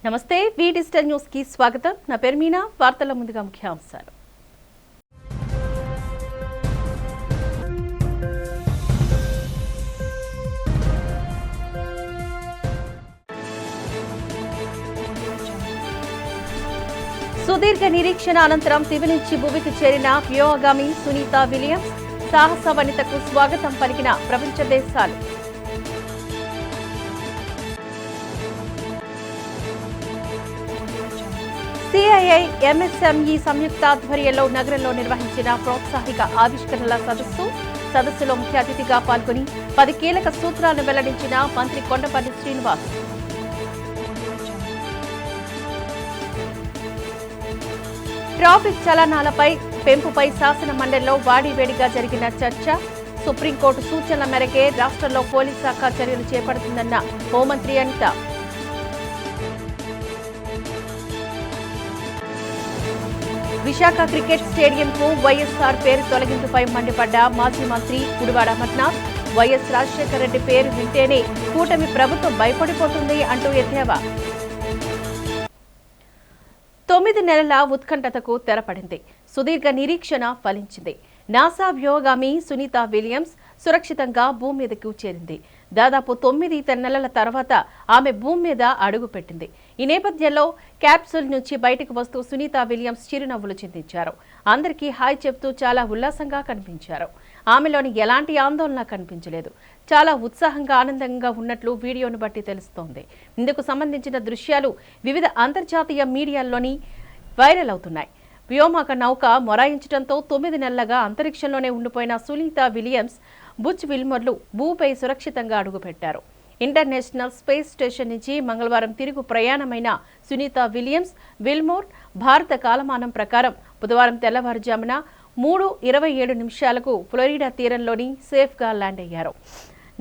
నమస్తే వి digital news కి స్వాగతం. నా పేరు మీనా. వార్తల ముందుగా ముఖ్యాంశాలు. సుదీర్ఘ నిరీక్షణ అనంతరం దివి నుంచి భూమికి చేరిన వ్యోమగామి సునీత విలియమ్స్ సాహస వనితకు స్వాగతం పలికిన ప్రపంచ దేశాలు. సిఐఐ ఎంఎస్ఎంఈ సంయుక్త ఆధ్వర్యంలో నగరంలో నిర్వహించిన ప్రోత్సాహిక ఆవిష్కరణల సదస్సులో ముఖ్య అతిథిగా పాల్గొని 10 కీలక సూత్రాలను వెల్లడించిన మంత్రి కొండపల్లి శ్రీనివాస్. ట్రాఫిక్ చలనాలపై పెంపుపై శాసన మండలిలో వాడివేడిగా జరిగిన చర్చ. సుప్రీంకోర్టు సూచనల మేరకే రాష్ట్రంలో పోలీస్ శాఖ చర్యలు చేపడుతుందన్న హోంమంత్రి అనిత. విశాఖ క్రికెట్ స్టేడియంకు వైఎస్ఆర్ పేరు తొలగింపుపై మండిపడ్డ మాజీ మంత్రి గుడివాడ అమర్నాథ్. వైఎస్ రాజశేఖర రెడ్డి పేరు వింటేనే కూటమి ప్రభుత్వం భయపడిపోతుంది అంటూ ఎద్దేవా. 9 నెలల ఉత్కంఠతకు తెరపడింది. సుదీర్ఘ నిరీక్షణ ఫలించింది. నాసా వ్యోమగామి సునీత విలియమ్స్ సురక్షితంగా భూమి మీదకు చేరింది. దాదాపు 9 నెలల తర్వాత ఆమె భూమి మీద అడుగుపెట్టింది. ఈ నేపథ్యంలో క్యాప్సూల్ నుంచి బయటకు వస్తూ సునీత విలియమ్స్ చిరునవ్వులు చిందించారు. అందరికీ హాయ్ చెప్తూ చాలా ఉల్లాసంగా కనిపించారు. ఆమెలోని ఎలాంటి ఆందోళన కనిపించలేదు. చాలా ఉత్సాహంగా ఆనందంగా ఉన్నట్లు వీడియోను బట్టి తెలుస్తోంది. ఇందుకు సంబంధించిన దృశ్యాలు వివిధ అంతర్జాతీయ మీడియాల్లోని వైరల్ అవుతున్నాయి. వ్యోమక నౌక మొరాయించడంతో 9 నెలలుగా అంతరిక్షంలోనే ఉండిపోయిన సునీత విలియమ్స్ బుచ్ విల్మోర్లు భూపై సురక్షితంగా అడుగుపెట్టారు. ఇంటర్నేషనల్ స్పేస్ స్టేషన్ నుంచి మంగళవారం తిరుగు ప్రయాణమైన సునీత విలియమ్స్ విల్మోర్ భారత కాలమానం ప్రకారం బుధవారం తెల్లవారుజామున 3:27 ఫ్లోరిడా తీరంలోని సేఫ్గా ల్యాండ్ అయ్యారు.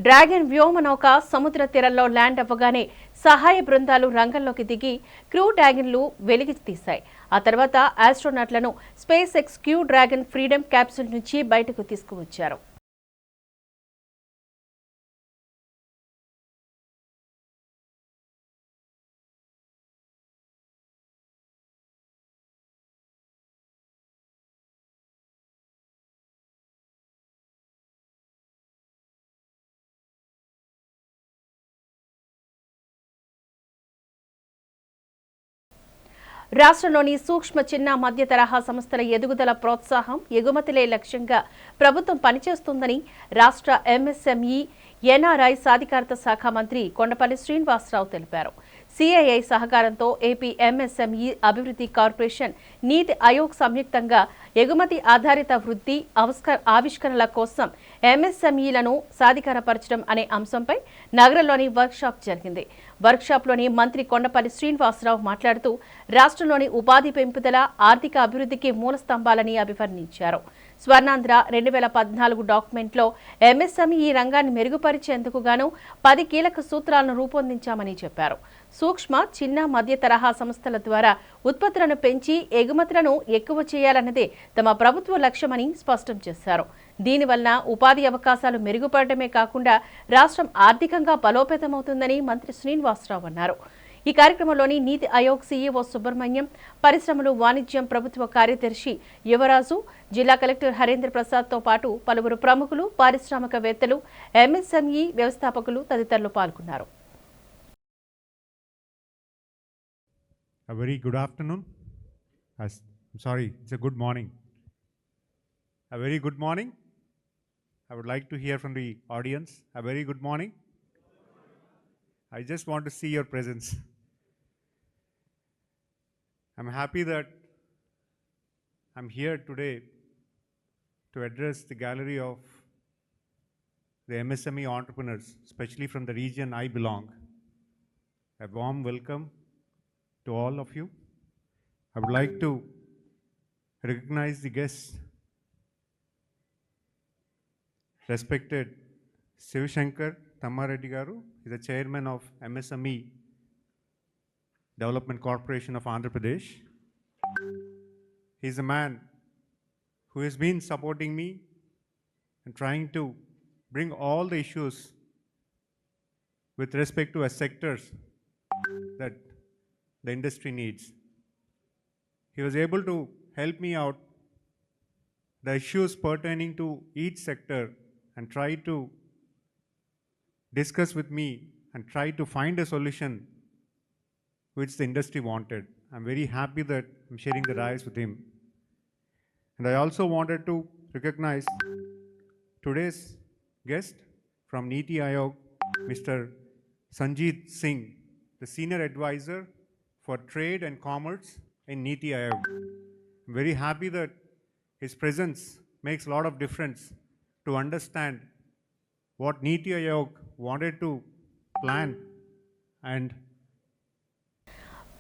డ్రాగన్ వ్యోమ నౌక సముద్ర తీరంలో ల్యాండ్ అవ్వగానే సహాయ బృందాలు రంగంలోకి దిగి క్రూ డ్రాగన్లు వెలికి తీశాయి. ఆ తర్వాత ఆస్ట్రోనాట్లను space X crew dragon freedom capsule నుంచి బయటకు తీసుకువచ్చారు. రాష్ట్రంలోని సూక్ష్మ చిన్న మధ్య తరహా సంస్థల ఎదుగుదల ప్రోత్సాహం ఎగుమతులే లక్ష్యంగా ప్రభుత్వం పనిచేస్తుందని రాష్ట్ర ఎంఎస్ఎంఈ ఎన్ఆర్ఐ సాధికారత శాఖ మంత్రి కొండపల్లి శ్రీనివాసరావు తెలిపారు. సిఐఐ సహకారంతో ఏపీ ఎంఎస్ఎంఈ అభివృద్ధి కార్పొరేషన్, నీతి ఆయోగ్ సంయుక్తంగా ఎగుమతి ఆధారిత వృద్ధి ఆవిష్కరణల కోసం ఎంఎస్ఎంఈలను సాధికారపరచడం అనే అంశంపై నగరంలోని వర్క్షాప్ జరిగింది. వర్క్షాప్లోని మంత్రి కొండపల్లి శ్రీనివాసరావు మాట్లాడుతూ రాష్ట్రంలోని ఉపాధి పెంపుదల, ఆర్థిక అభివృద్ధికి మూల స్తంభాలని అభివర్ణించారు. స్వర్ణాంధ్ర 2014 డాక్యుమెంట్లో ఎంఎస్ఎంఈ రంగాన్ని మెరుగుపరిచేందుకు గాను 10 కీలక సూత్రాలను రూపొందించామని చెప్పారు. సూక్ష్మ, చిన్న, మధ్య తరహా సంస్థల ద్వారా ఉత్పత్తులను పెంచి ఎగుమతులను ఎక్కువ చేయాలన్నదే తమ ప్రభుత్వ లక్ష్యమని స్పష్టం చేశారు. దీనివల్ల ఉపాధి అవకాశాలు మెరుగుపడటమే కాకుండా రాష్ట్రం ఆర్థికంగా బలోపేతమవుతుందని మంత్రి శ్రీనివాసరావు అన్నారు. ఈ కార్యక్రమంలోని నీతి ఆయోగ్ సీఈఓ సుబ్రహ్మణ్యం, పరిశ్రమలు, వాణిజ్యం ప్రభుత్వ కార్యదర్శి యువరాజు, జిల్లా కలెక్టర్ హరేంద్ర ప్రసాద్తో పాటు పలువురు ప్రముఖులు, పారిశ్రామికవేత్తలు, ఎంఎస్ఎంఈ వ్యవస్థాపకులు తదితరులు పాల్గొన్నారు. A very good afternoon. It's a good morning. A very good morning. I would like to hear from the audience. A very good morning. I just want to see your presence. I'm happy that I'm here today to address the gallery of the MSME entrepreneurs, especially from the region I belong. A warm welcome to all of you. I would like to recognize the guests. Respected Sivashankar Thammareddy Garu is the chairman of MSME Development Corporation of Andhra Pradesh. He is a man who has been supporting me and trying to bring all the issues with respect to our sectors that the industry needs. He was able to help me out the issues pertaining to each sector and try to discuss with me and try to find a solution which the industry wanted. I'm very happy that I'm sharing the dais with him. And I also wanted to recognize today's guest from Niti Aayog, Mr. Sanjeet Singh, the Senior Advisor for Trade and Commerce in Niti Aayog. I'm very happy that his presence makes a lot of difference to understand what Niti Aayog wanted to plan and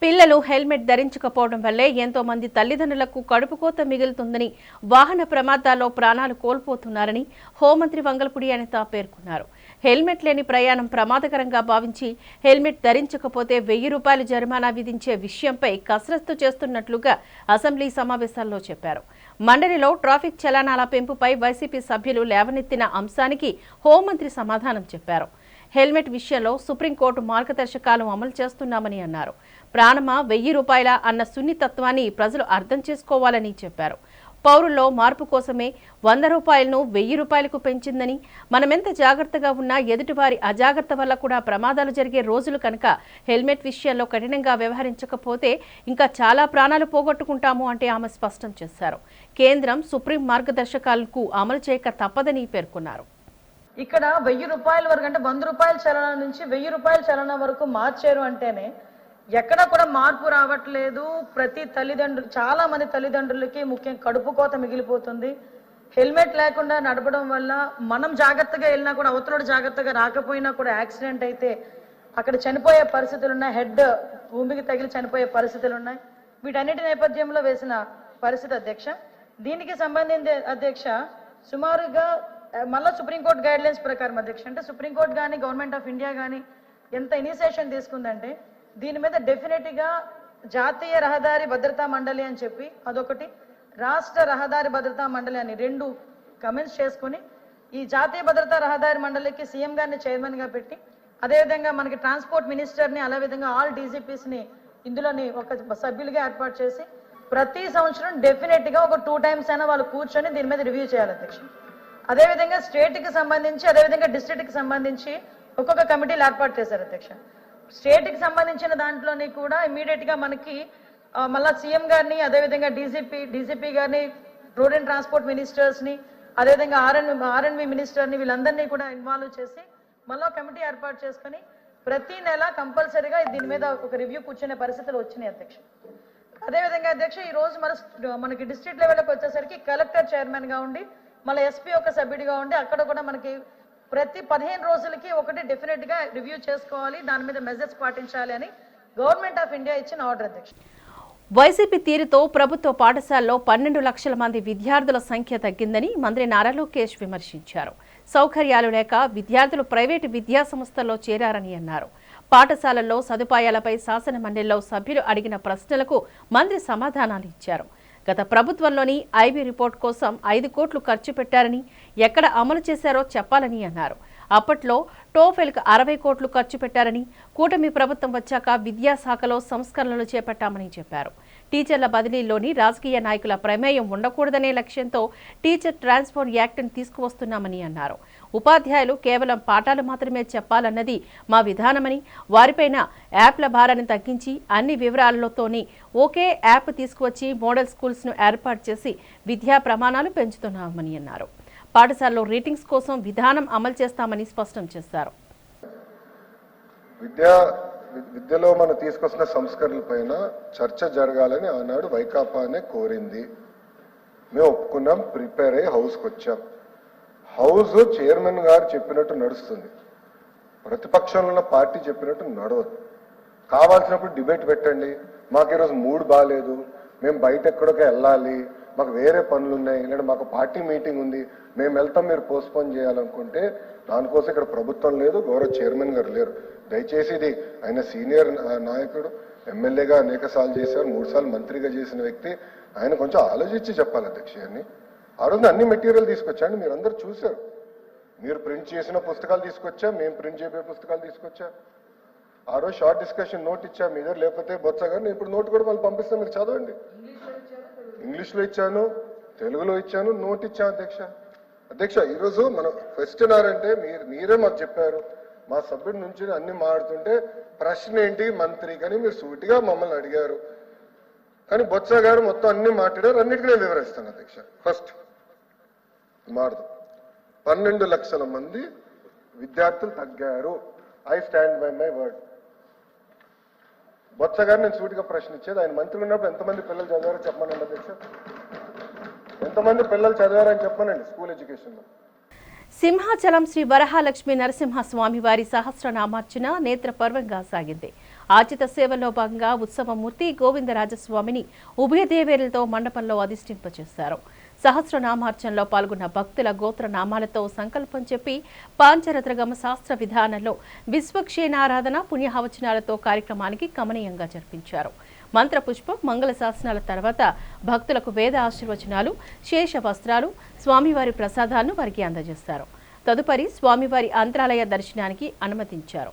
పిల్లలు helmet ధరించకపోవడం వల్లే ఎంతో మంది తల్లిదండ్రులకు కడుపుకోత మిగులుతుందని, వాహన ప్రమాదాల్లో ప్రాణాలు కోల్పోతున్నారని హోంమంత్రి వంగల్పూడి అనిత పేర్కొన్నారు. హెల్మెట్ లేని ప్రయాణం ప్రమాదకరంగా భావించి హెల్మెట్ ధరించకపోతే 1000 రూపాయలు జరిమానా విధించే విషయంపై కసరత్తు చేస్తున్నట్లుగా అసెంబ్లీ సమావేశాల్లో చెప్పారు. మండలిలో ట్రాఫిక్ చలానాల పెంపుపై వైసీపీ సభ్యులు లేవనెత్తిన అంశానికి హోంమంత్రి సమాధానం చెప్పారు. హెల్మెట్ విషయంలో సుప్రీంకోర్టు మార్గదర్శకాలు అమలు చేస్తున్నామని అన్నారు. ప్రాణమా 1000 రూపాయల అన్న సున్నితత్వాన్ని ప్రజలు అర్థం చేసుకోవాలని చెప్పారు. పౌరుల్లో మార్పు కోసమే 100 రూపాయలను 1000 రూపాయలకు పెంచిందని, మనమెంత జాగ్రత్తగా ఉన్నా ఎదుటివారి అజాగ్రత్త వల్ల కూడా ప్రమాదాలు జరిగే రోజులు కనుక హెల్మెట్ విషయంలో కఠినంగా వ్యవహరించకపోతే ఇంకా చాలా ప్రాణాలు పోగొట్టుకుంటాము అంటే ఆమె స్పష్టం చేశారు. కేంద్రం సుప్రీం మార్గదర్శకాలకు అమలు చేయక తప్పదని పేర్కొన్నారు. ఇక్కడ 1000 రూపాయల వరకు అంటే 100 రూపాయల చలన నుంచి 1000 రూపాయల చలన వరకు మార్చారు అంటేనే ఎక్కడ కూడా మార్పు రావట్లేదు. ప్రతి తల్లిదండ్రులు, చాలా మంది తల్లిదండ్రులకి ముఖ్యంగా కడుపు కోత మిగిలిపోతుంది. హెల్మెట్ లేకుండా నడపడం వల్ల మనం జాగ్రత్తగా వెళ్ళినా కూడా అవతలడు జాగ్రత్తగా రాకపోయినా కూడా యాక్సిడెంట్ అయితే అక్కడ చనిపోయే పరిస్థితులు ఉన్నాయి. హెడ్ భూమికి తగిలి చనిపోయే పరిస్థితులు ఉన్నాయి. వీటన్నిటి నేపథ్యంలో వేసిన పరిస్థితి అధ్యక్ష. దీనికి సంబంధించి అధ్యక్ష సుమారుగా మళ్ళీ సుప్రీంకోర్టు గైడ్ లైన్స్ ప్రకారం అధ్యక్ష, అంటే సుప్రీంకోర్టు కానీ గవర్నమెంట్ ఆఫ్ ఇండియా కానీ ఎంత ఇనిషియేషన్ తీసుకుందంటే దీని మీద డెఫినెట్గా జాతీయ రహదారి భద్రతా మండలి అని చెప్పి అదొకటి, రాష్ట్ర రహదారి భద్రతా మండలి అని 2 కమెంట్స్ చేసుకుని ఈ జాతీయ భద్రతా రహదారి మండలికి సీఎం గారిని చైర్మన్గా పెట్టి, అదేవిధంగా మనకి ట్రాన్స్పోర్ట్ మినిస్టర్ని, అదేవిధంగా ఆల్ డీజీపీస్ని ఇందులోని ఒక సభ్యులుగా ఏర్పాటు చేసి ప్రతి సంవత్సరం డెఫినెట్గా ఒక 2 times అయినా వాళ్ళు కూర్చొని దీని మీద రివ్యూ చేయాలి అధ్యక్ష. అదేవిధంగా స్టేట్కి సంబంధించి, అదేవిధంగా డిస్ట్రిక్ట్కి సంబంధించి ఒక్కొక్క కమిటీలు ఏర్పాటు చేశారు అధ్యక్ష. స్టేట్కి సంబంధించిన దాంట్లోని కూడా ఇమీడియట్గా మనకి మళ్ళీ సీఎం గారిని, అదేవిధంగా డీజీపీ గారిని, రోడ్ అండ్ ట్రాన్స్పోర్ట్ మినిస్టర్స్ని, అదేవిధంగా ఆర్ఎన్వి మినిస్టర్ని, వీళ్ళందరినీ కూడా ఇన్వాల్వ్ చేసి మళ్ళీ కమిటీ ఏర్పాటు చేసుకుని ప్రతి నెల కంపల్సరీగా దీని మీద ఒక రివ్యూ కూర్చునే పరిస్థితులు వచ్చినాయి అధ్యక్ష. అదేవిధంగా అధ్యక్ష ఈరోజు మనకి డిస్ట్రిక్ట్ లెవెల్కి వచ్చేసరికి కలెక్టర్ చైర్మన్గా ఉండి మళ్ళీ ఎస్పీ ఒక సభ్యుడిగా ఉండి అక్కడ కూడా మనకి ప్రతి 15 రోజులకి ఒకటి డెఫినెట్గా రివ్యూ చేసుకోవాలి, దాని మీద మెజర్స్ పాటించాలి అని గవర్నమెంట్ ఆఫ్ ఇండియా ఇచ్చిన ఆర్డర్ అధ్యక్ష. వైసీపీ తీరుతో ప్రభుత్వ పాఠశాలలో 12 లక్షల మంది విద్యార్థుల సంఖ్య తగ్గిందని మంత్రి నారా లోకేష్ విమర్శించారు. సౌకర్యాలు లేక విద్యార్థులు ప్రైవేటు విద్యా సంస్థల్లో చేరారని అన్నారు. పాఠశాలల్లో సదుపాయాలపై శాసన మండలిలో సభ్యులు అడిగిన ప్రశ్నలకు మంత్రి సమాధానాలు ఇచ్చారు. గత ప్రభుత్వంలోని ఐబీ రిపోర్ట్ కోసం 5 కోట్లు ఖర్చు పెట్టారని, ఎక్కడ అమలు చేశారో చెప్పాలని అన్నారు. అప్పట్లో టోఫెల్కు 60 కోట్లు ఖర్చు పెట్టారని, కూటమి ప్రభుత్వం వచ్చాక విద్యాశాఖలో సంస్కరణలు చేపట్టామని చెప్పారు. టీచర్ల బదిలీలోని రాజకీయ నాయకుల ప్రమేయం ఉండకూడదనే లక్ష్యంతో టీచర్ ట్రాన్స్ఫర్ యాక్ట్ను తీసుకువస్తున్నామని అన్నారు. ఉపాధ్యాయులు కేవలం పాఠాలు మాత్రమే చెప్పాలన్నది మా విధానమని, వారిపైన యాప్ల భారాన్ని తగ్గించి అన్ని వివరాలతోని ఒకే యాప్ తీసుకువచ్చి మోడల్ స్కూల్స్ను ఏర్పాటు చేసి విద్యా ప్రమాణాలు పెంచుతున్నామని అన్నారు. పాఠశాలలో రేటింగ్స్ కోసం విధానం అమలు చేస్తామని స్పష్టం చేశారు. విద్యలో మనం తీసుకొస్తున్న సంస్కరణలపైన చర్చ జరగాలని ఆనాడు వైకాపానే కోరింది. మేము ఒప్పుకున్నాం, ప్రిపేర్ అయ్యి హౌస్కి వచ్చాం. హౌస్ చైర్మన్ గారు చెప్పినట్టు నడుస్తుంది, ప్రతిపక్షంలో ఉన్న పార్టీ చెప్పినట్టు నడవదు. కావాల్సినప్పుడు డిబేట్ పెట్టండి. మాకు ఈరోజు మూడ్ బాగాలేదు, మేము బయట ఎక్కడికి వెళ్ళాలి, మాకు వేరే పనులు ఉన్నాయి, లేదా మాకు పార్టీ మీటింగ్ ఉంది, మేము వెళ్తాం, మీరు పోస్ట్పోన్ చేయాలనుకుంటే దానికోసం ఇక్కడ ప్రభుత్వం లేదు, గౌరవ చైర్మన్ గారు లేరు. దయచేసి ఇది ఆయన సీనియర్ నాయకుడు, ఎమ్మెల్యేగా అనేక సార్లు చేశారు, 3 సార్లు మంత్రిగా చేసిన వ్యక్తి, ఆయన కొంచెం ఆలోచించి చెప్పాలి అధ్యక్ష. అని ఆ రోజు అన్ని మెటీరియల్ తీసుకొచ్చాండి, మీరు అందరు చూశారు. మీరు ప్రింట్ చేసిన పుస్తకాలు తీసుకొచ్చా, మేము ప్రింట్ చేయబోయే పుస్తకాలు తీసుకొచ్చా. ఆ రోజు షార్ట్ డిస్కషన్ నోట్ ఇచ్చా మీద, లేకపోతే బొత్స గారు నేను ఇప్పుడు నోట్ కూడా వాళ్ళు పంపిస్తాను, మీరు చదవండి. ఇంగ్లీష్లో ఇచ్చాను, తెలుగులో ఇచ్చాను, నోట్ ఇచ్చాను అధ్యక్ష. ఈరోజు మనం క్వశ్చన్ అంటే మీరే మాకు చెప్పారు, మా సభ్యుడి నుంచి అన్ని మాడుతుంటే ప్రశ్న ఏంటి మంత్రి కానీ మీరు సూటిగా మమ్మల్ని అడిగారు. కానీ బొత్స గారు మొత్తం అన్ని మాట్లాడారు, అన్నిటికీ నేను వివరిస్తాను అధ్యక్ష. ఫస్ట్ మాడదు 12 లక్షల మంది విద్యార్థులు తగ్గారు. I stand by my word. Botsa గారు నేను సూటిగా ప్రశ్న ఇచ్చేది, ఆయన మంత్రి ఉన్నప్పుడు ఎంతమంది పిల్లలు చదివారో చెప్పమనండి అధ్యక్ష. ఎంతమంది పిల్లలు చదివారని చెప్పమనండి స్కూల్ ఎడ్యుకేషన్లో. సింహాచలం శ్రీ వరహాలక్ష్మి నరసింహస్వామి వారి సహస్రనామార్చన నేత్రపర్వంగా సాగింది. ఆచిత సేవలో భాగంగా ఉత్సవమూర్తి గోవిందరాజస్వామిని ఉభయ దేవేరులతో మండపంలో అధిష్ఠింపచేశారు. సహస్రనామార్చనలో పాల్గొన్న భక్తుల గోత్రనామాలతో సంకల్పం చెప్పి పాంచరత్రగమ శాస్త్ర విధానంలో విశ్వక్షేణారాధన పుణ్యహవచనాలతో కార్యక్రమానికి కమనీయంగా జరిపించారు. మంత్రపుష్పం మంగళ శాసనాల తర్వాత భక్తులకు వేద ఆశీర్వచనాలు, శేష వస్త్రాలు, స్వామివారి ప్రసాదాలను వారికి అందజేస్తారు. తదుపరి స్వామివారి అంతరాలయ దర్శనానికి అనుమతించారు.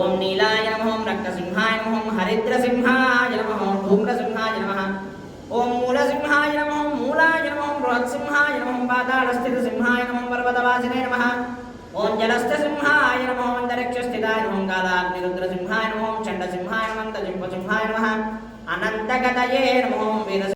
ఓం నీలాయ నమః, ఓం రక్తసింహాయ నమః, ఓం హరిద్రసింహాయ నమః, ఓం ధూమ్రసింహాయ నమః, ఓం మూలసింహాయ నమః, ఓం మూలాయ నమః, ఓం బృహత్సింహాయ నమః, ఓం పాతాళస్థితసింహాయ నమః, పర్వతవాసినే నమః, ఓం జలస్థసింహాయ నమః, ఓం అంతరిక్షస్థితాయ నమః, ఓం కాలాగ్నిరుద్రసింహాయ నమః, ఓం చండసింహాయ నమః, అంతజింపసింహాయ నమః, అనంతగతయే నమః, ఓం వీర.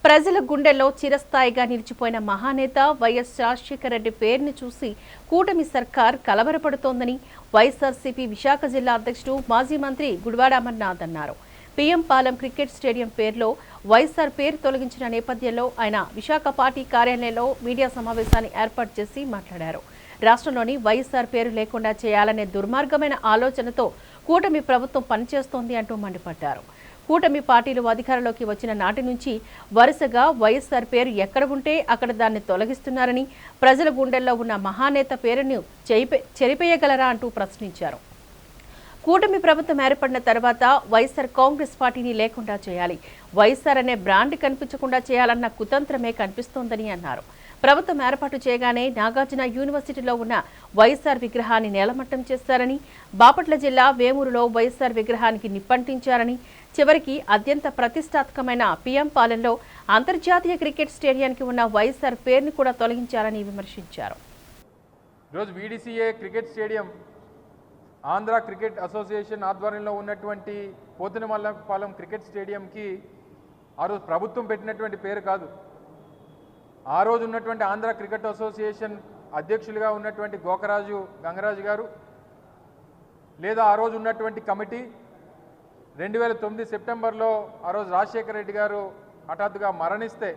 ప్రజల గుండెల్లో చిరస్థాయిగా నిలిచిపోయిన మహానేత వైఎస్ రాజశేఖర రెడ్డి పేరును చూసి కూటమి సర్కార్ కలవరపడుతోందని వైఎస్ఆర్సీపీ విశాఖ జిల్లా అధ్యక్షుడు మాజీ మంత్రి గుడివాడ అమర్నాథ్ అన్నారు. పీఎం పాలెం క్రికెట్ స్టేడియం పేరులో వైఎస్ఆర్ పేరు తొలగించిన నేపథ్యంలో ఆయన విశాఖ పార్టీ కార్యాలయంలో మీడియా సమావేశాన్ని ఏర్పాటు చేసి మాట్లాడారు. రాష్ట్రంలోని వైఎస్ఆర్ పేరు లేకుండా చేయాలనే దుర్మార్గమైన ఆలోచనతో కూటమి ప్రభుత్వం పనిచేస్తోంది అంటూ మండిపడ్డారు. కూటమి పార్టీలు అధికారంలోకి వచ్చిన నాటి నుంచి వరుసగా వైఎస్ఆర్ పేరు ఎక్కడ ఉంటే అక్కడ దాన్ని తొలగిస్తున్నారని, ప్రజల గుండెల్లో ఉన్న మహానేత పేరును చెరిపేయగలరా అంటూ ప్రశ్నించారు. కూటమి ప్రభుత్వం ఏర్పడిన తర్వాత వైఎస్ఆర్ కాంగ్రెస్ పార్టీని లేకుండా చేయాలి, వైఎస్ఆర్ అనే బ్రాండ్ కనిపించకుండా చేయాలన్న కుతంత్రమే కనిపిస్తోందని అన్నారు. ప్రభుత్వం ఏర్పాటు చేయగానే నాగార్జున యూనివర్సిటీలో ఉన్న వైఎస్ఆర్ విగ్రహాన్ని నేలమట్టం చేస్తారని, బాపట్ల జిల్లా వేమూరులో వైఎస్ఆర్ విగ్రహానికి నిప్పంటించారని, చివరికి అత్యంత ప్రతిష్టాత్మకమైన పీఎం పాలెంలో అంతర్జాతీయ క్రికెట్ స్టేడియానికి ఉన్న వైఎస్ఆర్ పేరును కూడా తొలగించారని విమర్శించారు. ఈరోజు VDCA cricket stadium Andhra cricket association ఆధ్వర్యంలో ఉన్నటువంటి పోతినమల్లపాలెం క్రికెట్ స్టేడియంకి ఆ రోజు ప్రభుత్వం పెట్టినటువంటి పేరు కాదు. ఆ రోజు ఉన్నటువంటి ఆంధ్ర క్రికెట్ అసోసియేషన్ అధ్యక్షులుగా ఉన్నటువంటి గోకరాజు గంగరాజు గారు, లేదా ఆ రోజు ఉన్నటువంటి కమిటీ 2009 సెప్టెంబర్లో ఆ రోజు రాజశేఖర రెడ్డి గారు హఠాత్తుగా మరణిస్తే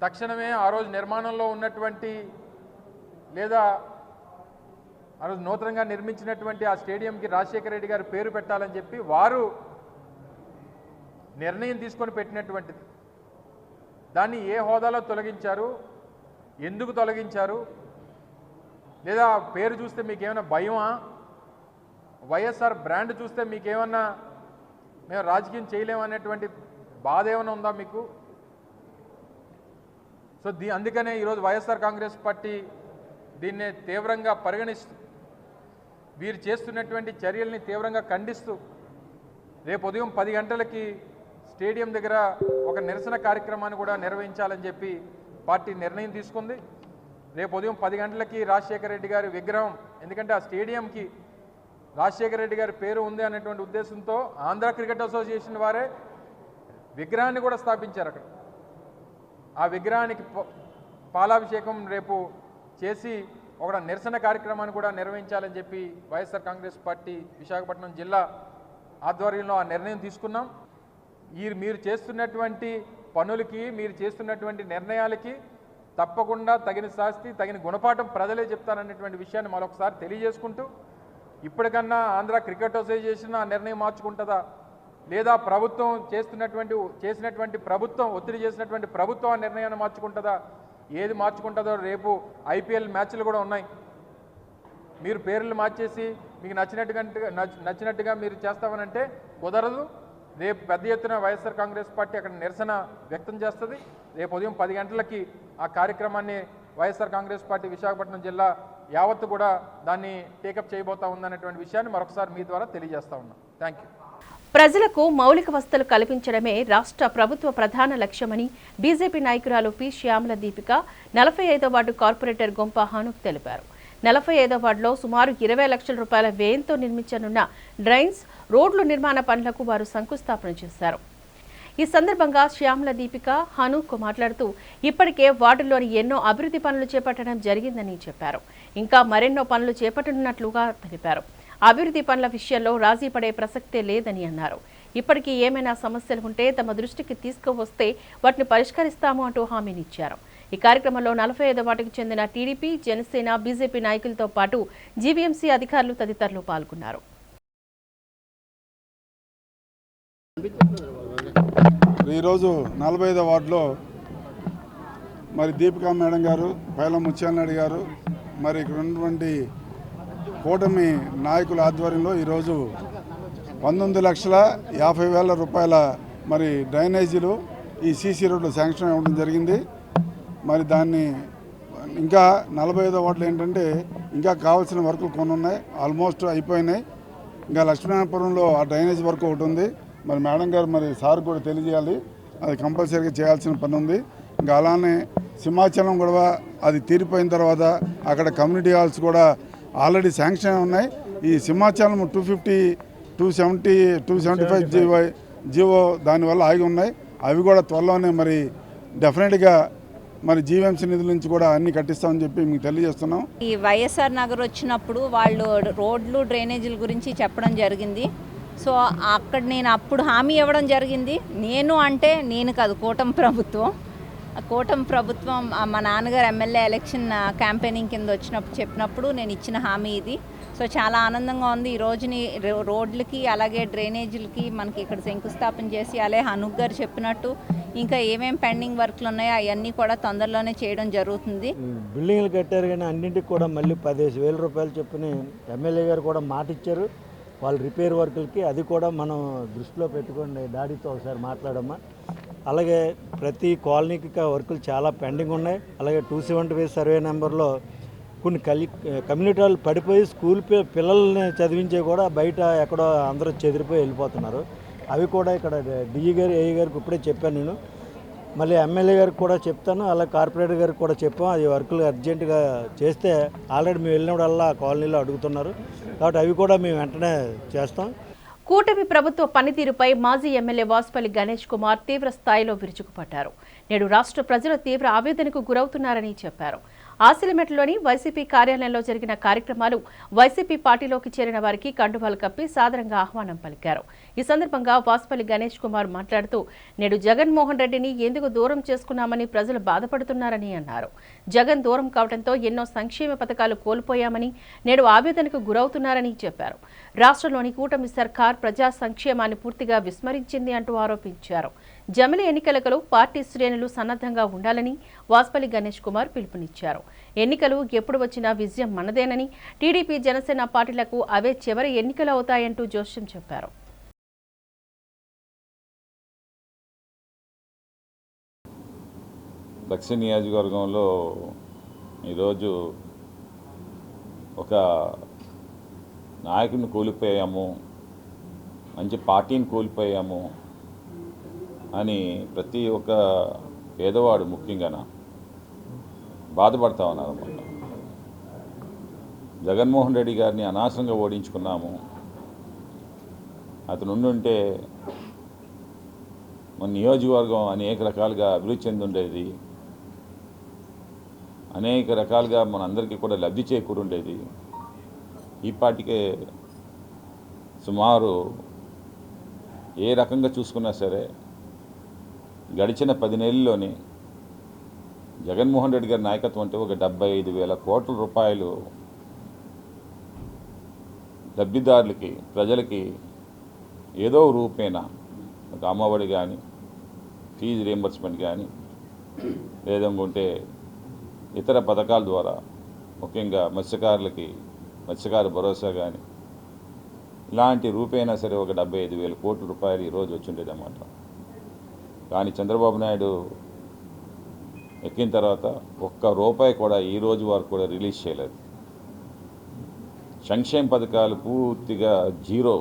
తక్షణమే ఆ రోజు నిర్మాణంలో ఉన్నటువంటి లేదా ఆ రోజు నూతనంగా నిర్మించినటువంటి ఆ స్టేడియంకి రాజశేఖర రెడ్డి గారు పేరు పెట్టాలని చెప్పి వారు నిర్ణయం తీసుకొని పెట్టినటువంటిది. దాన్ని ఏ హోదాలో తొలగించారు, ఎందుకు తొలగించారు, లేదా పేరు చూస్తే మీకేమైనా భయమా, వైఎస్ఆర్ బ్రాండ్ చూస్తే మీకేమన్నా మేము రాజకీయం చేయలేమనేటువంటి బాధ ఏమైనా ఉందా మీకు? సో అందుకనే ఈరోజు వైఎస్ఆర్ కాంగ్రెస్ పార్టీ దీన్నే తీవ్రంగా పరిగణిస్తూ, వీరు చేస్తున్నటువంటి చర్యల్ని తీవ్రంగా ఖండిస్తూ రేపు ఉదయం 10 గంటలకి స్టేడియం దగ్గర ఒక నిరసన కార్యక్రమాన్ని కూడా నిర్వహించాలని చెప్పి పార్టీ నిర్ణయం తీసుకుంది. రేపు ఉదయం 10 గంటలకి రాజశేఖర రెడ్డి గారి విగ్రహం, ఎందుకంటే ఆ స్టేడియంకి రాజశేఖర రెడ్డి గారి పేరు ఉంది అనేటువంటి ఉద్దేశంతో ఆంధ్ర క్రికెట్ అసోసియేషన్ వారే విగ్రహాన్ని కూడా స్థాపించారు అక్కడ. ఆ విగ్రహానికి పాలాభిషేకం రేపు చేసి ఒక నిరసన కార్యక్రమాన్ని కూడా నిర్వహించాలని చెప్పి వైఎస్ఆర్ కాంగ్రెస్ పార్టీ విశాఖపట్నం జిల్లా ఆధ్వర్యంలో ఆ నిర్ణయం తీసుకున్నాం. మీరు చేస్తున్నటువంటి పనులకి, మీరు చేస్తున్నటువంటి నిర్ణయాలకి తప్పకుండా తగిన శాస్తి, తగిన గుణపాఠం ప్రజలే చెప్తారనేటువంటి విషయాన్ని మరొకసారి తెలియజేసుకుంటూ, ఇప్పటికన్నా ఆంధ్ర క్రికెట్ అసోసియేషన్ ఆ నిర్ణయం మార్చుకుంటుందా, లేదా ప్రభుత్వం చేసినటువంటి ప్రభుత్వం ఒత్తిడి చేసినటువంటి ప్రభుత్వం ఆ నిర్ణయాన్ని మార్చుకుంటుందా, ఏది మార్చుకుంటుందో రేపు ఐపీఎల్ మ్యాచ్లు కూడా ఉన్నాయి. మీరు పేర్లు మార్చేసి మీకు నచ్చినట్టుగా మీరు చేస్తామనంటే కుదరదు. రేపు పెద్ద ఎత్తున వైఎస్ఆర్ కాంగ్రెస్ పార్టీ అక్కడ నిరసన వ్యక్తం చేస్తుంది. రేపు ఉదయం 10 గంటలకి ఆ కార్యక్రమాన్ని వైఎస్ఆర్ కాంగ్రెస్ పార్టీ విశాఖపట్నం జిల్లా యావత్తు కూడా దాన్ని టేకప్ చేయబోతా ఉందనేటువంటి విషయాన్ని మరొకసారి మీ ద్వారా తెలియజేస్తా ఉన్నాం. Thank you. ప్రజలకు మౌలిక వసతులు కల్పించడమే రాష్ట్ర ప్రభుత్వ ప్రధాన లక్ష్యమని బీజేపీ నాయకురాలు పి శ్యామల దీపిక 45వ వార్డు కార్పొరేటర్ గొంప హానుక్ తెలిపారు. 45వ వార్డులో సుమారు 20 లక్షల రూపాయల వ్యయంతో నిర్మించనున్న డ్రైన్స్, రోడ్లు నిర్మాణ పనులకు వారు శంకుస్థాపన చేశారు. ఈ సందర్భంగా శ్యామల దీపిక హనూక్ మాట్లాడుతూ ఇప్పటికే వార్డులోని ఎన్నో అభివృద్ధి పనులు చేపట్టడం జరిగిందని చెప్పారు. ఇంకా మరెన్నో పనులు చేపట్టనున్నట్లుగా తెలిపారు. అభివృద్ధి పనుల విషయంలో రాజీ పడే ప్రసక్తే లేదని అన్నారు. ఇప్పటికీ ఏమైనా సమస్యలు ఉంటే తమ దృష్టికి తీసుకువస్తే వాటిని పరిష్కరిస్తాము అంటూ హామీనిచ్చారు. ఈ కార్యక్రమంలో 45వ వార్డుకు చెందిన టీడీపీ, జనసేన, బీజేపీ నాయకులతో పాటు జీవీఎంసీ అధికారులు తదితరులు పాల్గొన్నారు. ఈరోజు 45వ వార్డులో మరి దీపికా మేడం గారు, పైలం ముత్యాలనాయుడు గారు, మరి ఇక్కడ ఉన్నటువంటి కూటమి నాయకుల ఆధ్వర్యంలో ఈరోజు 19,50,000 రూపాయల మరి డ్రైనేజీలు, ఈ సీసీ రోడ్లు శాంక్షన్ అవ్వడం జరిగింది. మరి దాన్ని ఇంకా 45వ వార్డులో ఏంటంటే ఇంకా కావాల్సిన వర్కులు కొన్ని ఉన్నాయి, ఆల్మోస్ట్ అయిపోయినాయి. ఇంకా లక్ష్మీనారాయణపురంలో ఆ డ్రైనేజ్ వర్క్ ఒకటి ఉంది. మరి మేడం గారు మరి సార్ కూడా తెలియజేయాలి, అది కంపల్సరీగా చేయాల్సిన పని ఉంది. ఇంకా అలానే సింహాచలం కూడా అది తీరిపోయిన తర్వాత అక్కడ కమ్యూనిటీ హాల్స్ కూడా ఆల్రెడీ శాంక్షన్ ఉన్నాయి. ఈ సింహాచలం 250, 270, 275 జీవో దానివల్ల ఆగి ఉన్నాయి. అవి కూడా త్వరలోనే మరి డెఫినెట్గా మరి జీవీఎంసీ నిధుల నుంచి కూడా అన్ని కట్టిస్తామని చెప్పి మీకు తెలియజేస్తున్నాం. ఈ వైఎస్ఆర్ నగర్ వచ్చినప్పుడు వాళ్ళు రోడ్లు, డ్రైనేజీల గురించి చెప్పడం జరిగింది. సో అక్కడ నేను అప్పుడు హామీ ఇవ్వడం జరిగింది. నేను కాదు, కూటమి ప్రభుత్వం మా నాన్నగారు ఎమ్మెల్యే ఎలక్షన్ క్యాంపెయినింగ్ కింద చెప్పినప్పుడు నేను ఇచ్చిన హామీ ఇది. సో చాలా ఆనందంగా ఉంది. ఈ రోజుని రోడ్లకి అలాగే డ్రైనేజీలకి మనకి ఇక్కడ శంకుస్థాపన చేసి, అలాగే హనుక్ గారు చెప్పినట్టు ఇంకా ఏమేమి పెండింగ్ వర్క్లు ఉన్నాయో అవన్నీ కూడా తొందరలోనే చేయడం జరుగుతుంది. బిల్డింగ్లు కట్టారు కానీ అన్నింటికి కూడా మళ్ళీ 15,000 రూపాయలు చొప్పున ఎమ్మెల్యే గారు కూడా మాట ఇచ్చారు వాళ్ళ రిపేర్ వర్కులకి. అది కూడా మనం దృష్టిలో పెట్టుకోండి, డాడీతో ఒకసారి మాట్లాడమ్మా. అలాగే ప్రతి కాలనీకి వర్కులు చాలా పెండింగ్ ఉన్నాయి. అలాగే 275 సర్వే నెంబర్లో కొన్ని కమ్యూనిటీ వాళ్ళు పడిపోయి స్కూల్ పిల్లల్ని చదివించే కూడా బయట ఎక్కడో అందరూ చెదిరిపోయి వెళ్ళిపోతున్నారు. అవి కూడా ఇక్కడ డిఈ గారు, ఏఈ గారికి ఇప్పుడే చెప్పాను నేను. మళ్ళీ ఎమ్మెల్యే గారికి కూడా చెప్తాను, అలాగే కార్పొరేటర్ గారికి కూడా చెప్పాం. అది వర్కులు అర్జెంటుగా చేస్తే ఆల్రెడీ మేము వెళ్ళినప్పుడల్లా కాలనీలో అడుగుతున్నారు కాబట్టి అవి కూడా మేము వెంటనే చేస్తాం. కూటమి ప్రభుత్వ పనితీరుపై మాజీ ఎమ్మెల్యే వాసుపల్లి గణేష్ కుమార్ తీవ్ర స్థాయిలో విరుచుకుపడ్డారు. నేడు రాష్ట్ర ప్రజలు తీవ్ర ఆవేదనకు గురవుతున్నారని చెప్పారు. ఆసిలిమెట్లోని వైసీపీ కార్యాలయంలో జరిగిన కార్యక్రమాలు వైసీపీ పార్టీలోకి చేరిన వారికి కండువాలు కప్పి సాదరంగా ఆహ్వానం పలికారు. ఈ సందర్భంగా వాసుపల్లి గణేష్ కుమార్ మాట్లాడుతూ నేడు జగన్మోహన్ రెడ్డిని ఎందుకు దూరం చేసుకున్నామని ప్రజలు బాధపడుతున్నారని అన్నారు. జగన్ దూరం కావడంతో ఎన్నో సంక్షేమ పథకాలు కోల్పోయామని, నేడు ఆవేదనకు గురవుతున్నారని చెప్పారు. రాష్ట్రంలోని కూటమి సర్కార్ ప్రజా సంక్షేమాన్ని పూర్తిగా విస్మరించింది అంటూ ఆరోపించారు. జమిలి ఎన్నికలకు పార్టీ శ్రేణులు సన్నద్ధంగా ఉండాలని వాసుపల్లి గణేష్ కుమార్ పిలుపునిచ్చారు. ఎన్నికలు ఎప్పుడు వచ్చినా విజయం మనదేనని, టీడీపీ, జనసేన పార్టీలకు అవే చివరి ఎన్నికలు అవుతాయంటూ జోస్యం చెప్పారు. దక్షిణ నియోజకవర్గంలో ఈరోజు ఒక నాయకుడిని కోల్పోయాము, మంచి పార్టీని కోల్పోయాము అని ప్రతి ఒక్క పేదవాడు ముఖ్యంగా బాధపడతా ఉన్నారు అన్నమాట. జగన్మోహన్ రెడ్డి గారిని అనవసరంగా ఓడించుకున్నాము. అతను ఉండుంటే మన నియోజకవర్గం అనేక రకాలుగా అభివృద్ధి చెందుండేది, అనేక రకాలుగా మన అందరికీ కూడా లబ్ధి చేకూరుండేది. ఈ పార్టీకే సుమారు ఏ రకంగా చూసుకున్నా సరే గడిచిన 10 నెలల్లోనే జగన్మోహన్ రెడ్డి గారి నాయకత్వం అంటే ఒక 75,000 కోట్ల రూపాయలు లబ్ధిదారులకి, ప్రజలకి ఏదో రూపేణ ఒక అమ్మఒడి కానీ, ఫీజు రీయింబర్స్మెంట్ కానీ, లేదంటే ఇతర పథకాల ద్వారా ముఖ్యంగా మత్స్యకారులకి మత్స్యకార భరోసా కానీ ఇలాంటి రూపేణా సరే ఒక 75,000 కోట్ల రూపాయలు ఈరోజు వచ్చిండేది అన్నమాట. కానీ చంద్రబాబు నాయుడు ఎక్కిన తర్వాత ఒక్క రూపాయి కూడా ఈ రోజు వరకు కూడా రిలీజ్ చేయలేదు. సంక్షేమ పథకాలు పూర్తిగా జీరో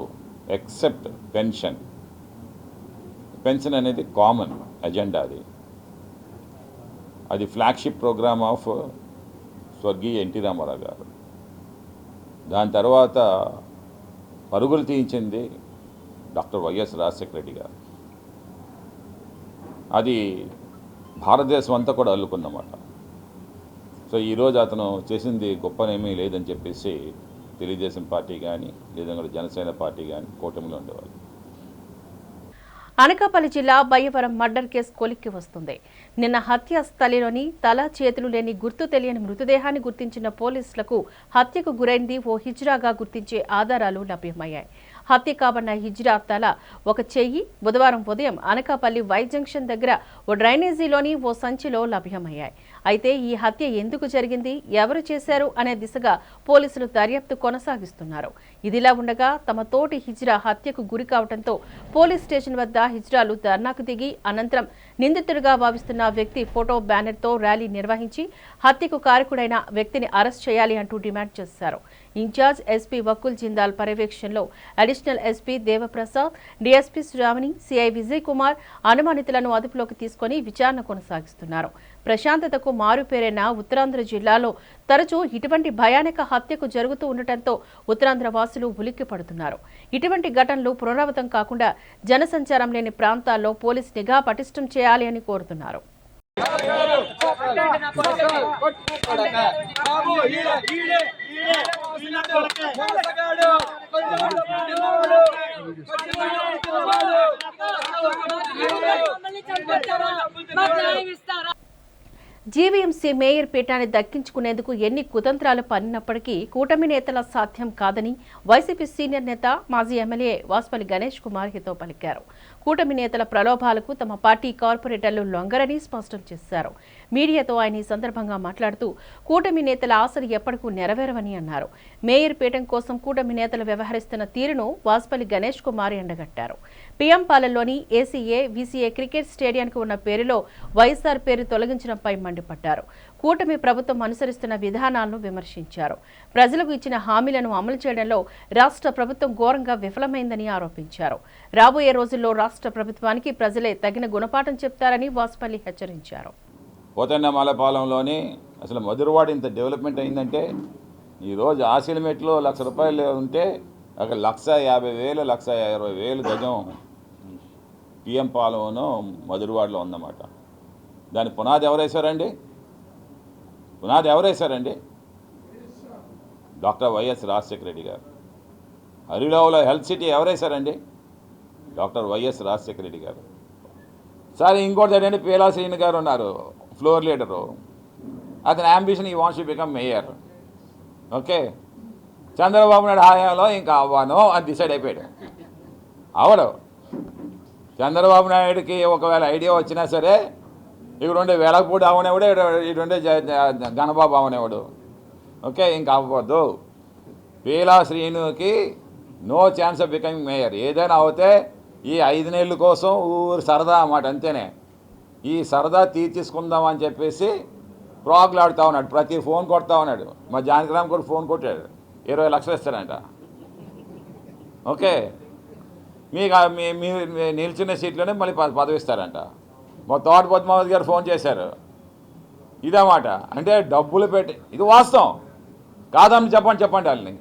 ఎక్సెప్ట్ పెన్షన్. పెన్షన్ అనేది కామన్ ఎజెండా, అది ఫ్లాగ్షిప్ ప్రోగ్రామ్ ఆఫ్ స్వర్గీయ ఎన్టీ రామారావు గారు. దాని తర్వాత పరుగులు తీయించింది డాక్టర్ వైఎస్ రాజశేఖర రెడ్డి గారు. అది భారతదేశం అంతా కూడా అల్లుకుందన్నమాట. సో ఈరోజు అతను చేసింది గొప్పనేమీ లేదని చెప్పేసి తెలుగుదేశం పార్టీ కానీ లేదంటే జనసేన పార్టీ కానీ కూటమిలో ఉండేవాళ్ళు. అనకాపల్లి జిల్లా బయ్యవరం మర్డర్ కేసు కొలిక్కి వస్తుంది. నిన్న హత్య స్థలిలోని తల చేతులు లేని గుర్తు తెలియని మృతదేహాన్ని గుర్తించిన పోలీసులకు హత్యకు గురైంది ఓ హిజ్రాగా గుర్తించే ఆధారాలు లభ్యమయ్యాయి. హత్య కాబడిన హిజ్రా తల, ఒక చెయ్యి బుధవారం ఉదయం అనకాపల్లి వై జంక్షన్ దగ్గర ఓ డ్రైనేజీలోని ఓ సంచిలో లభ్యమయ్యాయి. అయితే ఈ హత్య ఎందుకు జరిగింది, ఎవరు చేశారు అనే దిశగా పోలీసులు దర్యాప్తు కొనసాగిస్తున్నారు. ఇదిలా ఉండగా తమ తోటి హిజ్రా హత్యకు గురి కావడంతో పోలీస్ స్టేషన్ వద్ద హిజ్రాలు ధర్నాకు దిగి అనంతరం నిందితుడిగా భావిస్తున్న వ్యక్తి ఫోటో బ్యానర్తో ర్యాలీ నిర్వహించి హత్యకు కారకుడైన వ్యక్తిని అరెస్ట్ చేయాలి అంటూ డిమాండ్ చేశారు. ఇన్ఛార్జ్ ఎస్పీ వకుల్ జిందాల్ పర్యవేక్షణలో additional SP Devaprasad, DSP Sravani, CI Vijay Kumar అనుమానితులను అదుపులోకి తీసుకుని విచారణ కొనసాగిస్తున్నారు. ప్రశాంతతకు మారుపేరైన ఉత్తరాంధ్ర జిల్లాలో తరచూ ఇటువంటి భయానక హత్యకు జరుగుతూ ఉండటంతో ఉత్తరాంధ్ర వాసులు ఉలిక్కి పడుతున్నారు. ఇటువంటి ఘటనలు పునరావృతం కాకుండా జనసంచారం లేని ప్రాంతాల్లో పోలీస్ నిఘా పటిష్టం చేయాలి అని కోరుతున్నారు. జీవీఎంసీ మేయర్ పీఠాన్ని దక్కించుకునేందుకు ఎన్ని కుతంత్రాలు పన్నినప్పటికీ కూటమి నేతల సాధ్యం కాదని వైసీపీ సీనియర్ నేత మాజీ ఎమ్మెల్యే వాసుపల్లి గణేష్ కుమార్ హితో పలికారు. కూటమి నేతల ప్రలోభాలకు తమ పార్టీ కార్పొరేటర్లు లొంగరని స్పష్టం చేశారు. మీడియాతో ఆయన ఈ సందర్భంగా మాట్లాడుతూ కూటమి నేతల ఆశలు ఎప్పటికూ నెరవేరవని అన్నారు. మేయర్ పీఠం కోసం కూటమి నేతలు వ్యవహరిస్తున్న తీరును వాసుపల్లి గణేష్ కుమార్ ఎండగట్టారు. పిఎంపాలెంలోని ఏసీఏ, వీసీఏ క్రికెట్ స్టేడియానికి ఉన్న పేరులో వైఎస్ఆర్ పేరు తొలగించడంపై మండిపడ్డారు. కూటమి ప్రభుత్వం అనుసరిస్తున్న విధానాలను విమర్శించారు. ప్రజలకు ఇచ్చిన హామీలను అమలు చేయడంలో రాష్ట్ర ప్రభుత్వం ఘోరంగా విఫలమైందని ఆరోపించారు. రాబోయే రోజుల్లో రాష్ట్ర ప్రభుత్వానికి ప్రజలే తగిన గుణపాఠం చెప్తారని వాసుపల్లి హెచ్చరించారు. పోతన్నమాలపాలెంలోని అసలు మధురవాడ ఇంత డెవలప్మెంట్ అయిందంటే ఈరోజు ఆశీలమెట్లో ₹1,00,000 ఉంటే అక్కడ 1,50,000 1,20,000 గజం పిఎం పాలెంను మధురవాడలో ఉందన్నమాట. దాని పునాది ఎవరేశారండి? డాక్టర్ వైఎస్ రాజశేఖర రెడ్డి గారు. హరిరావులో హెల్త్ సిటీ ఎవరేశారండి? డాక్టర్ వైఎస్ రాజశేఖర రెడ్డి గారు. సరే ఇంకోటి ఏంటంటే పీలా శ్రీని గారు ఉన్నారు, ఫ్లోర్ లీడరు. అతని అంబిషన్ ఈ wants to become mayor. Okay, Chandrababu Naidu హయాంలో ఇంకా అవ్వను అని డిసైడ్ అయిపోయాడు. అవడు. చంద్రబాబు నాయుడికి ఒకవేళ ఐడియా వచ్చినా సరే ఇక్కడ ఉండే వెలగపూడి అవనేవాడు, ఇటు ఉండే గణబాబు అవనేవాడు. ఓకే, ఇంకా అవ్వద్దు. పీలా శ్రీనుకి no chance of becoming mayor. ఏదైనా అవుతే ఈ 5 నెలల కోసం ఊరు సరదా అన్నమాట, అంతేనే. ఈ సరదా తీర్చేసుకుందాం అని చెప్పేసి ప్రాగ్లాడుతూ ఉన్నాడు. ప్రతి ఫోన్ కొడతా ఉన్నాడు. మా జానకిరామ్ కూడా ఫోన్ కొట్టాడు, 20 లక్షలు ఇస్తారంట. ఓకే, మీకు మీరు నిల్చున్న సీట్లోనే మళ్ళీ పదవి ఇస్తారంట. మా తోట పద్మావతి గారు ఫోన్ చేశారు. ఇదన్నమాట. అంటే డబ్బులు పెట్టి, ఇది వాస్తవం కాదని చెప్పండి వాళ్ళని.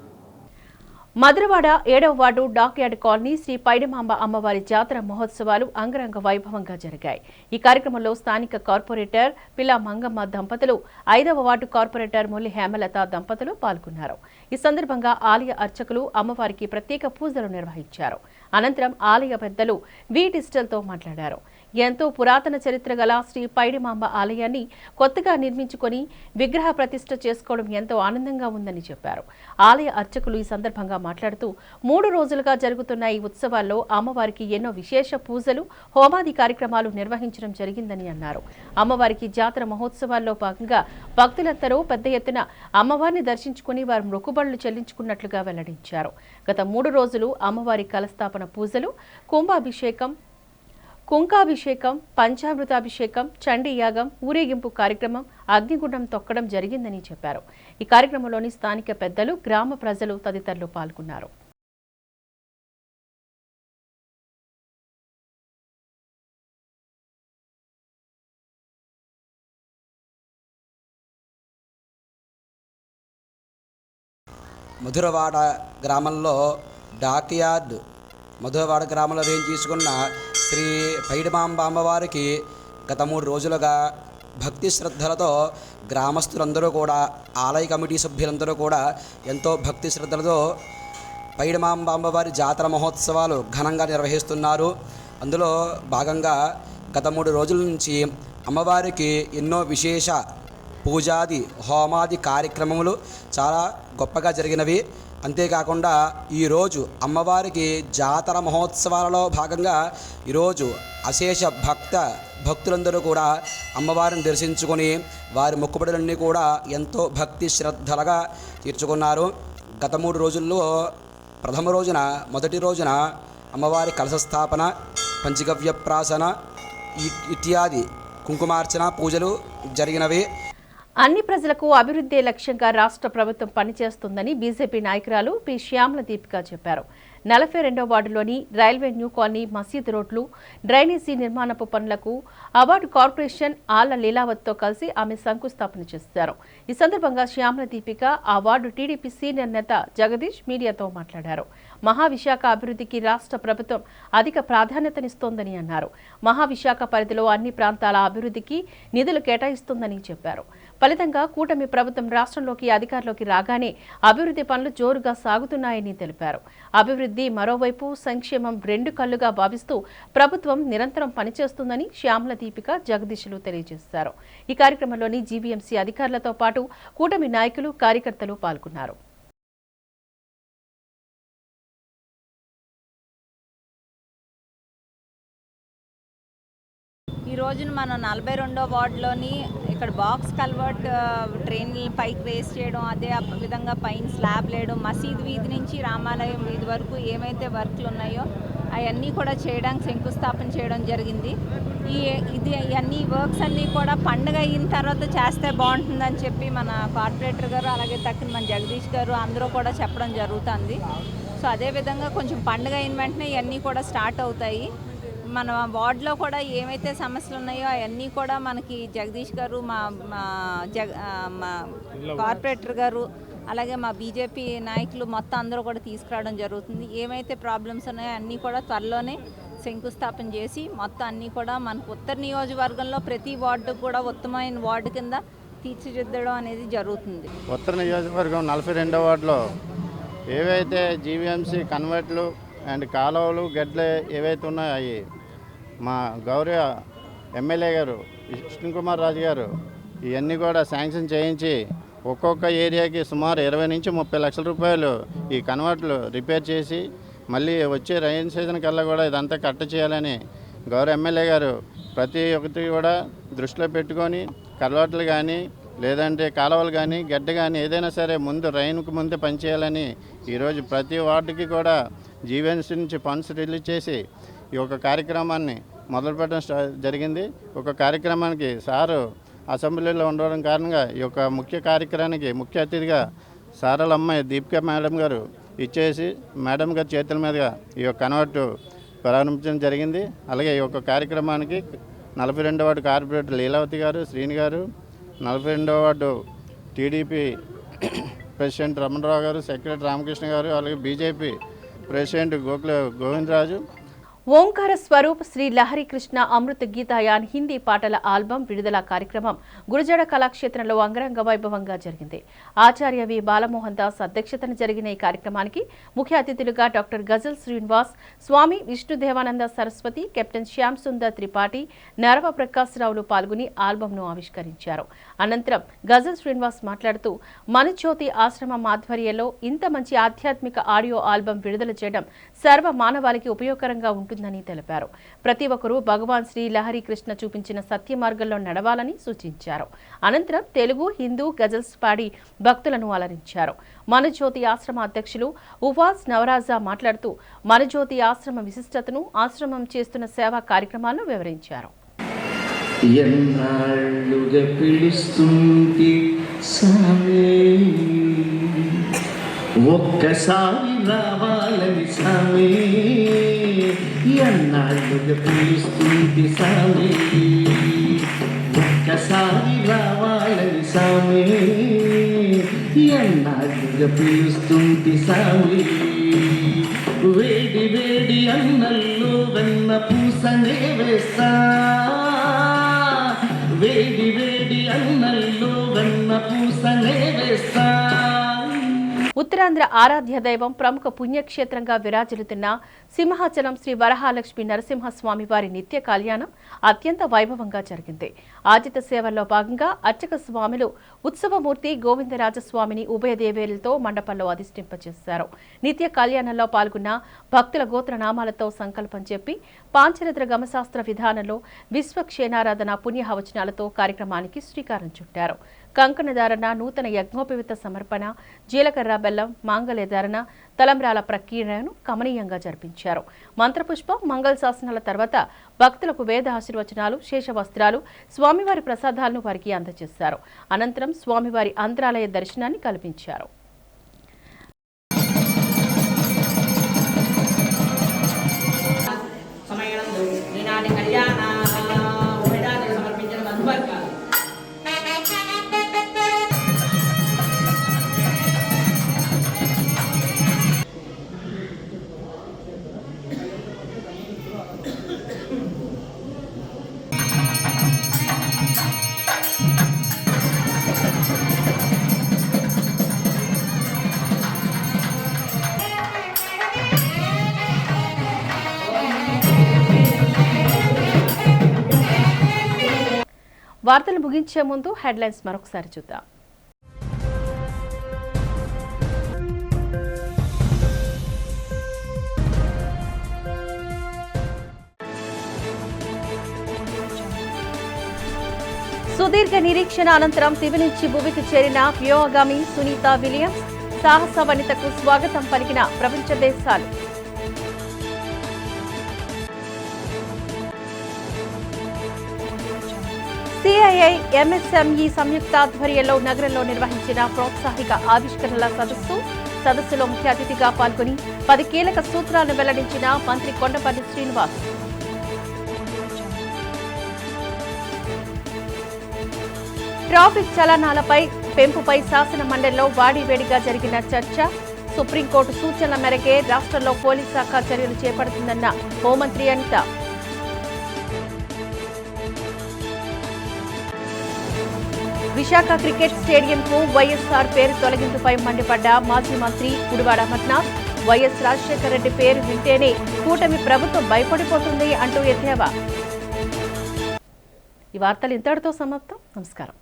మధురవాడ 7వ ward dockyard colony Shri Paidimamba అమ్మవారి జాతర మహోత్సవాలు అంగరంగ వైభవంగా జరిగాయి. ఈ కార్యక్రమంలో స్థానిక కార్పొరేటర్ పిల్ల మంగమ్మ దంపతులు, 5వ వార్డు కార్పొరేటర్ ముల్లి హేమలత దంపతులు పాల్గొన్నారు. ఈ సందర్భంగా ఆలయ అర్చకులు అమ్మవారికి ప్రత్యేక పూజలు నిర్వహించారు. అనంతరం ఆలయ పెద్దలు వి డిజిటల్తో మాట్లాడారు. ఎంతో పురాతన చరిత్ర గల శ్రీ పైడిమాంబ ఆలయాన్ని కొత్తగా నిర్మించుకొని విగ్రహ ప్రతిష్ఠ చేసుకోవడం ఎంతో ఆనందంగా ఉందని చెప్పారు. ఆలయ అర్చకులు ఈ సందర్భంగా మాట్లాడుతూ 3 రోజులుగా జరుగుతున్న ఈ ఉత్సవాల్లో అమ్మవారికి ఎన్నో విశేష పూజలు, హోమాది కార్యక్రమాలు నిర్వహించడం జరిగిందని అన్నారు. అమ్మవారికి జాతర మహోత్సవాల్లో భాగంగా భక్తులందరూ పెద్ద ఎత్తున అమ్మవారిని దర్శించుకుని వారు మొక్కుబడులు చెల్లించుకున్నట్లుగా వెల్లడించారు. గత 3 రోజులు అమ్మవారి కలస్థాపన పూజలు, కుంభాభిషేకం, కుంకాభిషేకం, పంచామృతాభిషేకం, చండీయాగం, ఊరేగింపు కార్యక్రమం, అగ్నిగుండం తొక్కడం జరిగిందని చెప్పారు. ఈ కార్యక్రమంలోని స్థానిక పెద్దలు, గ్రామ ప్రజలు తదితరులు పాల్గొన్నారు. మధురవాడ గ్రామంలో డాక్యార్డ్ మధురవాడ గ్రామంలో వేయించేసుకున్న శ్రీ పైడిమాంబ అమ్మవారికి గత 3 రోజులుగా భక్తి శ్రద్ధలతో గ్రామస్తులందరూ కూడా, ఆలయ కమిటీ సభ్యులందరూ కూడా ఎంతో భక్తి శ్రద్ధలతో పైడిమాంబ అమ్మవారి జాతర మహోత్సవాలు ఘనంగా నిర్వహిస్తున్నారు. అందులో భాగంగా గత 3 రోజుల నుంచి అమ్మవారికి ఎన్నో విశేష పూజాది హోమాది కార్యక్రమములు చాలా గొప్పగా జరిగినవి. అంతేకాకుండా ఈరోజు అమ్మవారికి జాతర మహోత్సవాలలో భాగంగా ఈరోజు అశేష భక్తులందరూ కూడా అమ్మవారిని దర్శించుకొని వారి మొక్కుబడులన్నీ కూడా ఎంతో భక్తి శ్రద్ధలుగా తీర్చుకున్నారు. గత 3 రోజుల్లో ప్రథమ రోజున, మొదటి రోజున అమ్మవారి కలశ స్థాపన, పంచగవ్యప్రాసన ఇత్యాది కుంకుమార్చన పూజలు జరిగినవి. అన్ని ప్రజలకు అభివృద్ధి లక్ష్యంగా రాష్ట్ర ప్రభుత్వం పనిచేస్తుందని బీజేపీ నాయకురాలు పి శ్యామల దీపిక చెప్పారు. 42వ వార్డులోని రైల్వే న్యూ కాలనీ, మసీద్ రోడ్లు, డ్రైనేజీ నిర్మాణపు పనులకు అవార్డు కార్పొరేషన్ ఆళ్ల లీలావత్తో కలిసి ఆమె శంకుస్థాపన చేశారు. ఈ సందర్భంగా శ్యామల దీపిక ఆ వార్డు టీడీపీ సీనియర్ నేత జగదీష్ మీడియాతో మాట్లాడారు. మహావిశాఖ అభివృద్ధికి రాష్ట్ర ప్రభుత్వం అధిక ప్రాధాన్యతనిస్తోందని అన్నారు. మహావిశాఖ పరిధిలో అన్ని ప్రాంతాల అభివృద్ధికి నిధులు కేటాయిస్తుందని చెప్పారు. ఫలితంగా కూటమి ప్రభుత్వం రాష్ట్రంలోకి అధికారంలోకి రాగానే అభివృద్ధి పనులు జోరుగా సాగుతున్నాయని తెలిపారు. అభివృద్ధి మరోవైపు సంక్షేమం 2 కళ్లుగా భావిస్తూ ప్రభుత్వం నిరంతరం పనిచేస్తుందని శ్యామల దీపిక, జగదీశ్లు తెలియజేశారు. ఈ కార్యక్రమంలోని జీవీఎంసీ అధికారులతో పాటు కూటమి నాయకులు, కార్యకర్తలు పాల్గొన్నారు. ఈ రోజున మనం 42వ వార్డులోని ఇక్కడ బాక్స్ కల్వర్ట్ ట్రైన్లు పైకి రేస్ చేయడం, అదే విధంగా పైన స్లాబ్ లేయడం, మసీద్ వీధి నుంచి రామాలయం వీధి వరకు ఏమైతే వర్క్లు ఉన్నాయో అవన్నీ కూడా చేయడానికి శంకుస్థాపన చేయడం జరిగింది. ఇవన్నీ వర్క్స్ అన్నీ కూడా పండుగ అయిన తర్వాత చేస్తే బాగుంటుందని చెప్పి మన కార్పొరేటర్ గారు, అలాగే తక్కిన మన జగదీష్ గారు అందరూ కూడా చెప్పడం జరుగుతుంది. సో అదేవిధంగా కొంచెం పండుగ అయిన వెంటనే ఇవన్నీ కూడా స్టార్ట్ అవుతాయి. మన వార్డులో కూడా ఏమైతే సమస్యలు ఉన్నాయో అవన్నీ కూడా మనకి జగదీష్ గారు, మా కార్పొరేటర్ గారు, అలాగే మా బీజేపీ నాయకులు మొత్తం అందరూ కూడా తీసుకురావడం జరుగుతుంది. ఏమైతే ప్రాబ్లమ్స్ ఉన్నాయో అన్నీ కూడా త్వరలోనే శంకుస్థాపన చేసి మొత్తం అన్నీ కూడా మనకు ఉత్తర నియోజకవర్గంలో ప్రతి వార్డు కూడా ఉత్తమమైన వార్డు కింద తీర్చిదిద్దడం అనేది జరుగుతుంది. ఉత్తర నియోజకవర్గం 42వ వార్డులో ఏవైతే జీవీఎంసీ కన్వర్ట్లు అండ్ కాలువలు, గడ్డలు ఏవైతే ఉన్నాయో అవి మా గౌరవ ఎమ్మెల్యే గారు విష్ణుకుమార్ రాజు గారు ఇవన్నీ కూడా శాంక్షన్ చేయించి ఒక్కొక్క ఏరియాకి సుమారు 20 నుంచి 30 లక్షల రూపాయలు ఈ కన్వర్ట్లు రిపేర్ చేసి మళ్ళీ వచ్చే రైన్ సీజన్ కల్లా కూడా ఇదంతా కట్ట చేయాలని గౌరవ ఎమ్మెల్యే గారు ప్రతి ఒక్కటి కూడా దృష్టిలో పెట్టుకొని కన్వర్ట్లు కానీ, లేదంటే కాలువలు కానీ, గడ్డ కానీ ఏదైనా సరే ముందు రైన్కు ముందే పనిచేయాలని ఈరోజు ప్రతి వార్డుకి కూడా జీవీఎంసీ నుంచి ఫండ్స్ రిలీజ్ చేసి ఈ యొక్క కార్యక్రమాన్ని మొదలుపెట్టడం జరిగింది. ఒక కార్యక్రమానికి సారు అసెంబ్లీలో ఉండడం కారణంగా ఈ యొక్క ముఖ్య కార్యక్రమానికి ముఖ్య అతిథిగా సారాల అమ్మాయి దీపిక మేడం గారు ఇచ్చేసి మేడం గారి చేతుల మీదుగా ఈ యొక్క కన్వర్ట్ ప్రారంభించడం జరిగింది. అలాగే ఈ యొక్క కార్యక్రమానికి 42వ వార్డు కార్పొరేటర్ లీలావతి గారు, శ్రీని గారు, 42వ వార్డు టీడీపీ ప్రెసిడెంట్ రమణరావు గారు, సెక్రటరీ రామకృష్ణ గారు, అలాగే బీజేపీ ప్రెసిడెంట్ గోవిందరాజు, ఓంకార స్వరూప్ శ్రీ లహరి కృష్ణ అమృత గీతాయాన్ హిందీ పాటల ఆల్బం విడుదల కార్యక్రమం గురజాడ కళాక్షేత్రంలో అంగరంగ వైభవంగా జరిగింది. ఆచార్య వి బాలమోహన్ దాస్ అధ్యక్షతన జరిగిన ఈ కార్యక్రమానికి ముఖ్య అతిథులుగా డాక్టర్ గజల్ శ్రీనివాస్, స్వామి విష్ణుదేవానంద సరస్వతి, కెప్టెన్ శ్యామ్ సుందర్ త్రిపాఠి, నరవ ప్రకాశ్రావులు పాల్గొని ఆల్బంను ఆవిష్కరించారు. అనంతరం గజల్ శ్రీనివాస్ మాట్లాడుతూ మనుజ్యోతి ఆశ్రమం ఆధ్వర్యంలో ఇంత మంచి ఆధ్యాత్మిక ఆడియో ఆల్బం విడుదల చేయడం సర్వ మానవాళికి ఉపయోగకరంగా ఉంటుంది ఉంటుందని తెలిపారు. ప్రతి ఒక్కరూ భగవాన్ శ్రీ లహరి కృష్ణ చూపించిన సత్య మార్గంలో నడవాలని సూచించారు. అనంతరం తెలుగు, హిందూ గజల్స్ పాడి భక్తులను అలరించారు. మనజ్యోతి ఆశ్రమ అధ్యక్షులు ఉవాస్ నవరాజా మాట్లాడుతూ మనజ్యోతి ఆశ్రమ విశిష్టతను, ఆశ్రమం చేస్తున్న సేవా కార్యక్రమాలను వివరించారు. ఎన్నాళ్ళుగా పిలుస్తుంది సామే, ఒక్కసారి రావాలని సామే, ఎన్నాళ్ళుగా పిలుస్తుంది సామే, ఒక్కసారి రావాలని సామే, ఎన్నాళ్ళుగా పిలుస్తుంది సామే, వేడి వేడి అన్నల్లో వెన్న పూసనే వేస్తా, వేడి వేడి అన్నల్లో వెన్న పూసనే వేస్తా. ఉత్తరాంధ్ర ఆరాధ్య దైవం, ప్రముఖ పుణ్యక్షేత్రంగా విరాజిల్లుతున్న సింహాచలం శ్రీ వరహాలక్ష్మి నరసింహస్వామి వారి నిత్య కళ్యాణం అత్యంత వైభవంగా జరిగింది. ఆజిత సేవల్లో భాగంగా అర్చక స్వాములు ఉత్సవమూర్తి గోవిందరాజస్వామిని ఉభయ దేవేరులతో మండపంలో అధిష్ఠింపచేశారు. నిత్య కళ్యాణంలో పాల్గొన్న భక్తుల గోత్రనామాలతో సంకల్పం చెప్పి పాంచరత్ర గమశాస్త్ర విధానంలో విశ్వక్షేణారాధన పుణ్యహవచనాలతో కార్యక్రమానికి శ్రీకారం చుట్టారు. కంకణధారణ, నూతన యజ్ఞోపవిత సమర్పణ, జీలకర్ర బెల్లం, మాంగళ్యధారణ, తలంబ్రాల ప్రక్రియను కమనీయంగా జరిపించారు. మంత్రపుష్పం, మంగళ శాసనాల తర్వాత భక్తులకు వేద ఆశీర్వచనాలు, శేషవస్త్రాలు, స్వామివారి ప్రసాదాలను వారికి అందజేశారు. అనంతరం స్వామివారి అంతరాలయ దర్శనాన్ని కల్పించారు. వార్తలు ముగించే ముందు హెడ్లైన్స్ మరొకసారి చూద్దాం. సుదీర్ఘ నిరీక్షణ అనంతరం దివి నుంచి భూమికి చేరిన వ్యోమగామి సునీత విలియమ్స్, సాహస వనితకు స్వాగతం పలికిన ప్రపంచ దేశాలు. సిఐఐ ఎంఎస్ఎంఈ సంయుక్త ఆధ్వర్యంలో నగరంలో నిర్వహించిన ప్రోత్సాహిక ఆవిష్కరణల సదస్సులో ముఖ్య అతిథిగా పాల్గొని 10 కీలక సూత్రాలను వెల్లడించిన మంత్రి కొండపల్లి శ్రీనివాస్. ట్రాఫిక్ చలనాలపై పెంపుపై శాసన మండలిలో వాడివేడిగా జరిగిన చర్చ. సుప్రీంకోర్టు సూచనల మేరకే రాష్ట్రంలో పోలీస్ శాఖ చర్యలు చేపడుతుందన్న హోంమంత్రి అనిత. విశాఖ క్రికెట్ స్టేడియంకు వైఎస్ఆర్ పేరు తొలగింపుపై మండిపడ్డ మాజీ మంత్రి గుడివాడ అమర్నాథ్. వైఎస్ రాజశేఖర రెడ్డి పేరు వింటేనే కూటమి ప్రభుత్వం భయపడిపోతుంది అంటూ ఎద్దేవా. ఈ వార్తలు ఇంతటితో సమాప్తం. నమస్కారం.